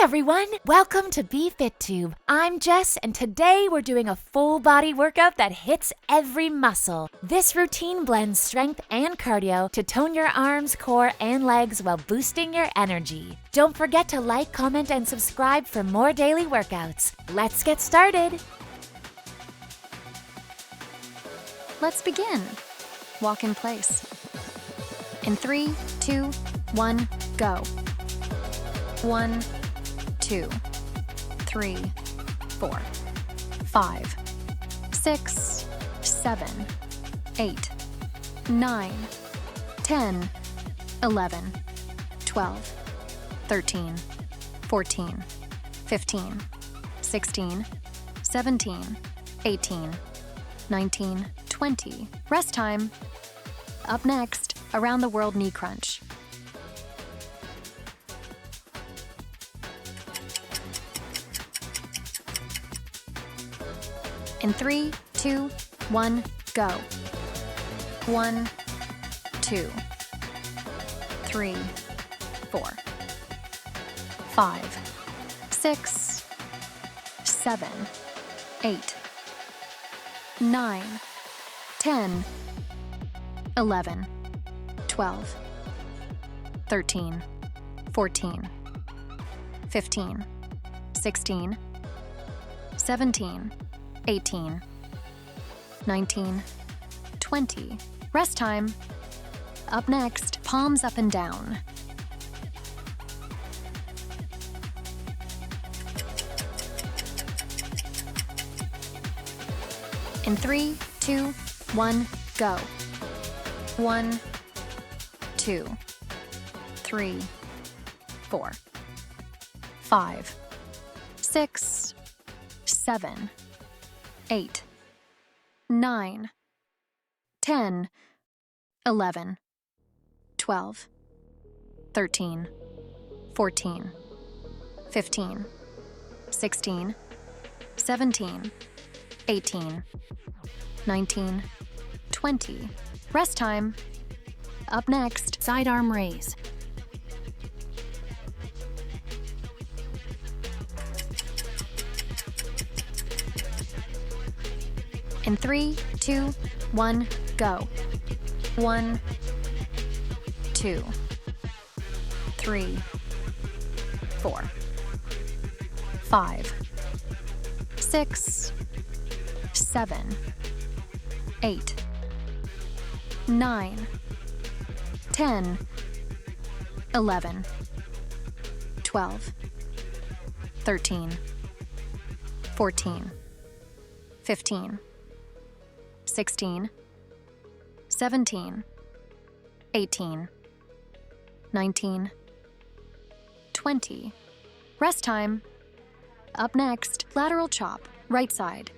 everyone, welcome to BFITTUBE. I'm Jess, and today we're doing a full body workout that hits every muscle. This routine blends strength and cardio to tone your arms, core, and legs while boosting your energy. Don't forget to like, comment, and subscribe for more daily workouts. Let's get started. Let's begin. Walk in place. In 3, 2, 1, go. 1, 2, 3, 4, 5, 6, 7, 8, 9, 10, 11, 12, 13, 14, 15, 16, 17, 18, 19, 20. Rest time. Up next, around the world knee crunch. In 3, 2, 1, go. 1, 2, 3, 4, 5, 6, 7, 8, 9, 10, 11, 12, 13, 14, 15, 16, 17, 18, 19, 20. Rest time. Up next, palms up and down. In 3, 2, 1, go. 1, 2, 3, 4, 5, 6, 7, 8, 9, 10, 11, 12, 13, 14, 15, 16, 17, 18, 19, 20. Rest time. Up next, side arm raise. In 3, 2, 1, go. 1, 2, 3, 4, 5, 6, 7, 8, 9, 10, 11, 12, 13, 14, 15, 16, 17, 18, 19, 20. Rest time. Up next, lateral chop, right side.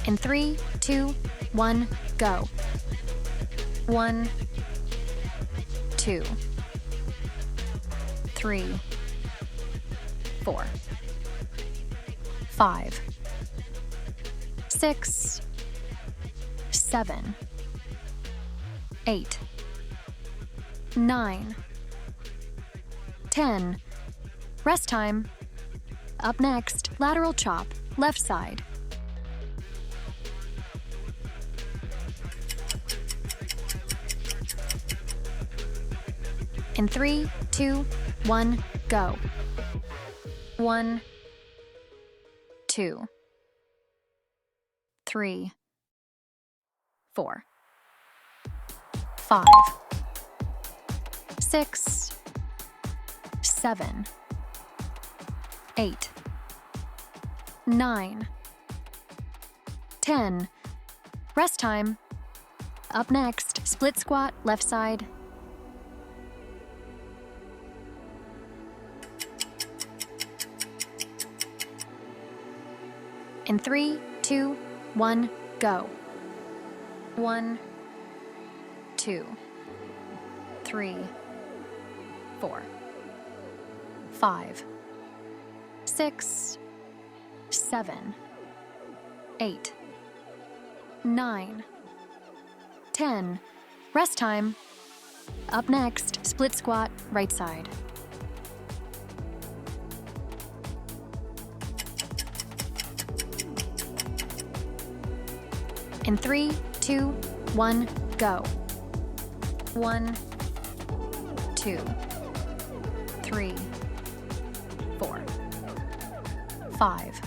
In 3, 2, 1, go. 1, 2, 3, 4, 5, 6, 7, 8, 9, 10. Rest time. Up next, lateral chop, left side. In 3, 2, 1, go. 1, 2, 3, 4, 5, 6, 7, 8, 9, 10. Rest time. Up next, split squat, left side. In 3, 2, 1, go. 1, 2, 3, 4, 5, 6, 7, 8, 9, 10. Rest time. Up next, split squat, right side. In 3, 2, 1, go. 1, 2, 3, 4, 5,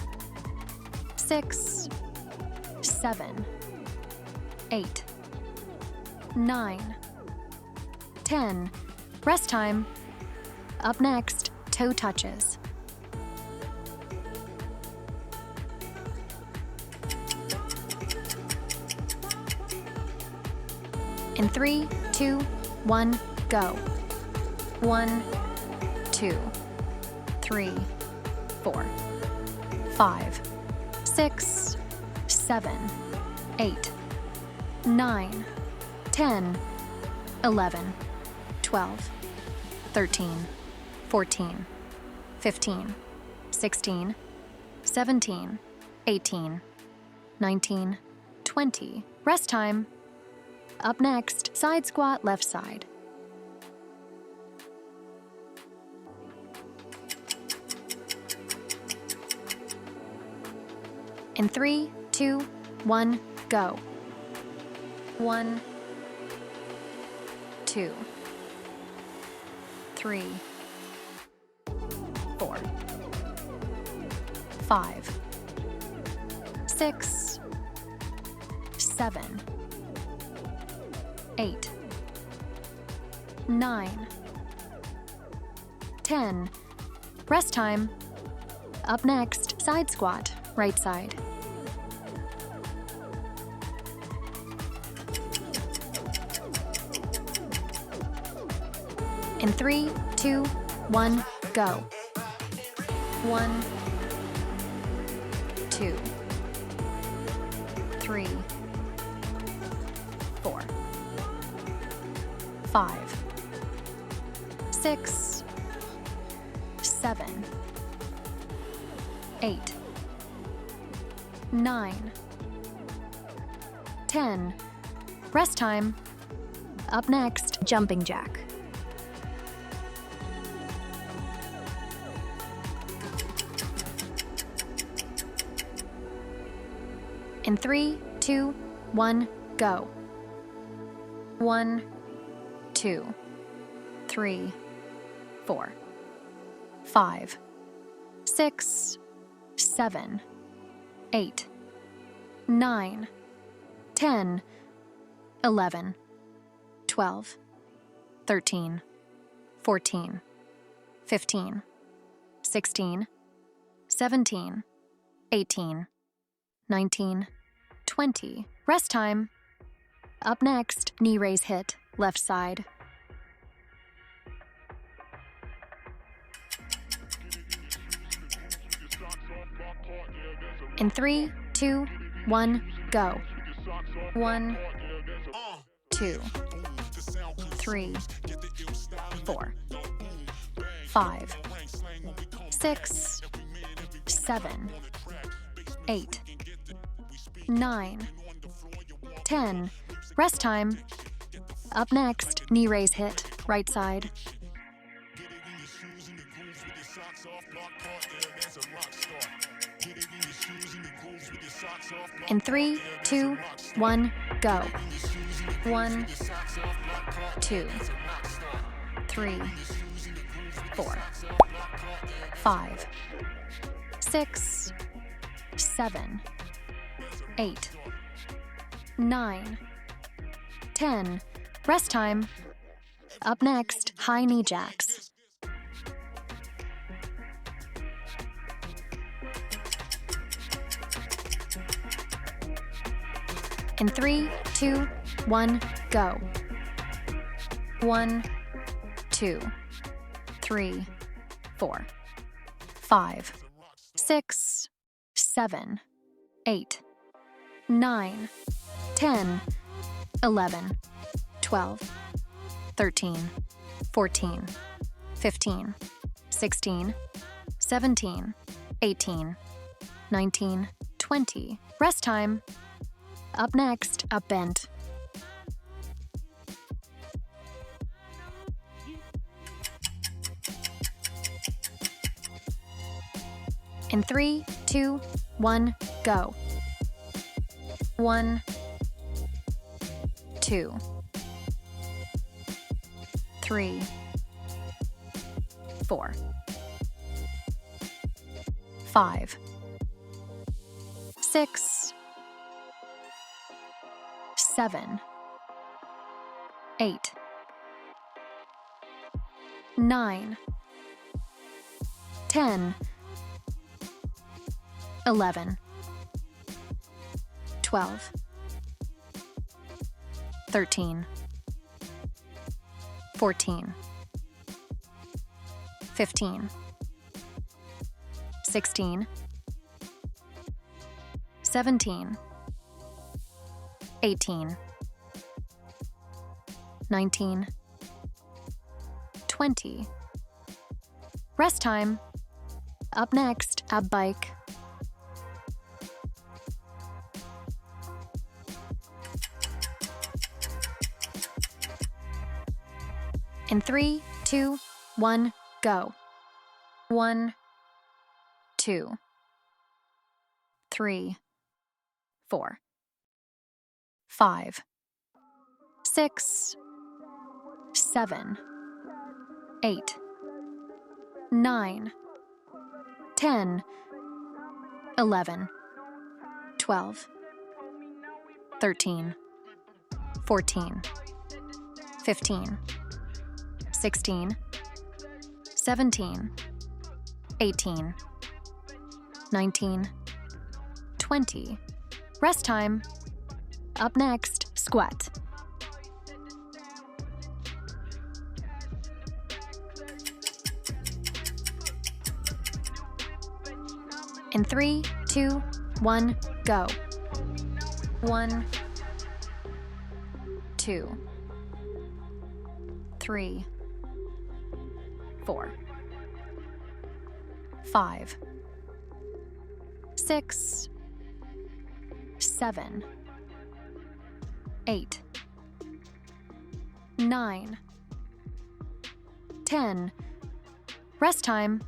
6, 7, 8, 9, 10. Rest time. Up next, toe touches. In 3, 2, 1, go. 1, 2, 3, 4, 5, 6, 7, 8, 9, 10, 11, 12, 13, 14, 15, 16, 17, 18, 19, 20. Rest time. Up next, side squat, left side. In 3, 2, 1, go. 1, 2, 3, 4, 5, 6, 7, 8, 9, 10. Rest time. Up next, side squat, right side. In 3, 2, 1, go. 1, 2, 3, 4, 5, 6, 7, 8, 9, 10. Rest time. Up next, jumping jack. In 3, 2, 1, go. 1, 2, 3, 4, 5, 6, 7, 8, 9, 10, 11, 12, 13, 14, 15, 16, 17, 18, 19, 20. Rest time. Up next, knee raise HIIT, left side. In 3, 2, 1, go. 1, 2, 3, 4, 5, 6, 7, 8, 9, 10. Rest time. Up next, knee raise HIIT, right side. In 3, 2, 1, go. 1, 2, 3, 4, 5, 6, 7, 8, 9, 10. Rest time. Up next, high knee jacks. In 3, 2, 1, go. 1, 2, 3, 4, 5, 6, 7, 8, 9, 10, 11, 12, 13, 14, 15, 16, 17, 18, 19, 20. Rest time. Up next, up bent. In 3, 2, 1, go. 1, 2, 3, 4, 5, 6, 7, 8, 9, 10, 11, 12, 13, 14, 15, 16, 17, 18, 19, 20. Rest time. Up next, ab bike. In 3, 2, 1, go. 1, 2, 3, 4, 5, 6, 7, 8, 9, 10, 11, 12, 13, 14, 15, 16, 17, 18, 19, 20. Rest time. Up next, squat. In 3, 2, 1, go. 1, 2, 3, 4, 5, 6, 7, 8, 9, 10. Rest time.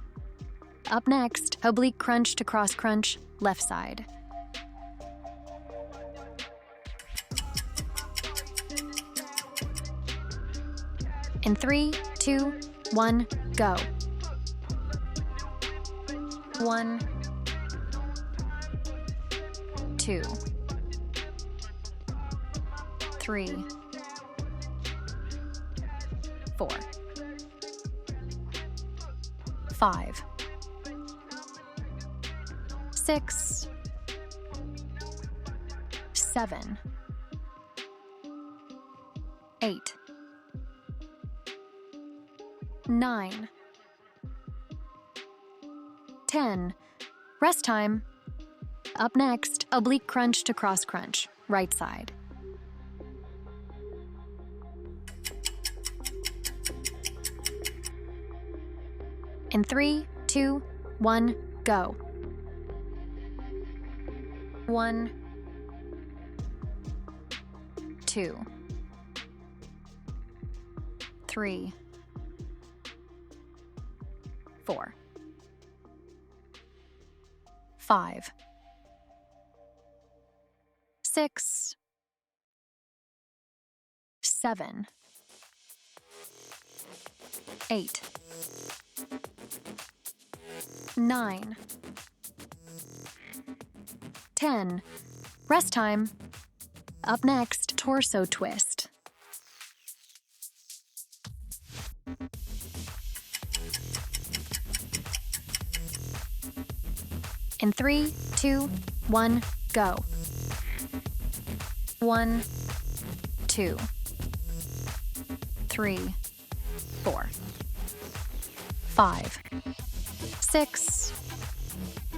Up next, oblique crunch to cross crunch, left side. In 3, 2, 1, go. 1, 2, 3, 4, 5, 6, 7, 8, 9, 10. Rest time. Up next, oblique crunch to cross crunch, right side. In 3, 2, 1, go. 1, 2, 3, 4, 5, 6, 7, 8, 9, 10. Rest time. Up next, torso twist. In 3, 2, 1, go. 1, 2, 3, 4, 5, 6,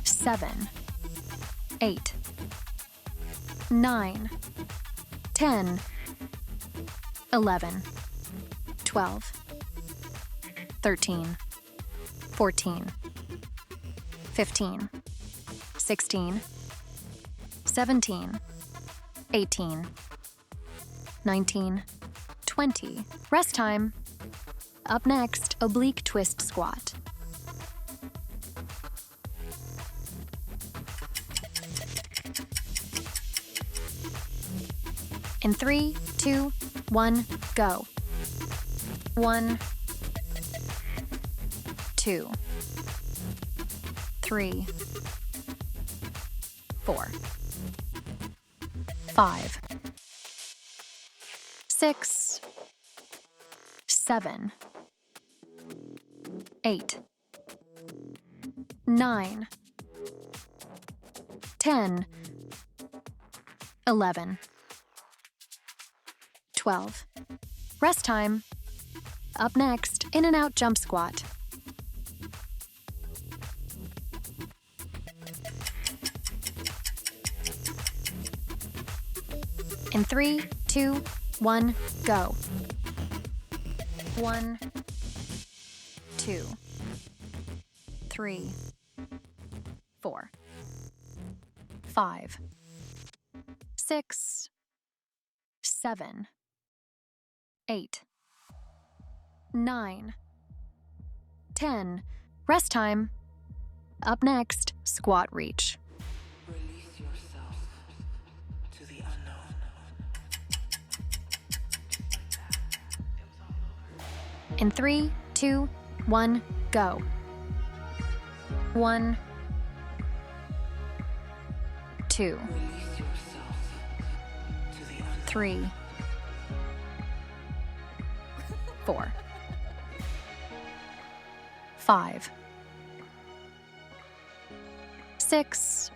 7, 8, 9, 10, 11, 12, 13, 14, 15, 16, 17, 18, 19, 20. Rest time. Up next, oblique twist squat. In 3, 2, 1, go. 1, 2, 3, 4, 5, 6, 7, 8, 9, 10, 11, 12. Rest time. Up next, in and out jump squat. In 3, 2, 1, go. 1, 2, 3, 4, 5, 6, 7, 8, 9, 10. Rest time. Up next, squat reach. Release yourself to the unknown. In 3, 2, 1, go. 1, 2, Release yourself to the unknown. 3, 4, 5, 6,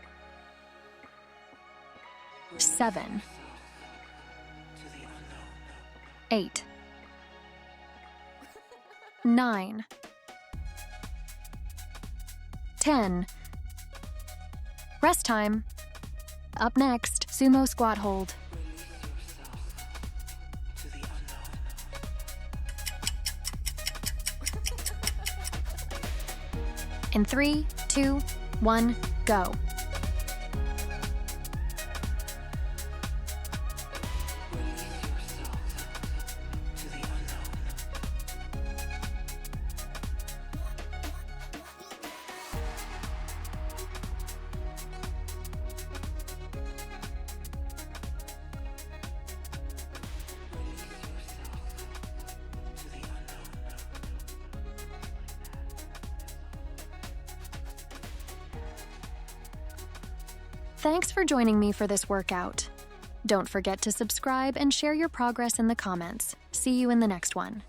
7, To the unknown. 8, 9, 10. Rest time. Up next, sumo squat hold. Release yourself to the unknown. In 3, 2, 1, go. Release yourself to the unknown. Release yourself to the unknown. Thanks for joining me for this workout. Don't forget to subscribe and share your progress in the comments. See you in the next one.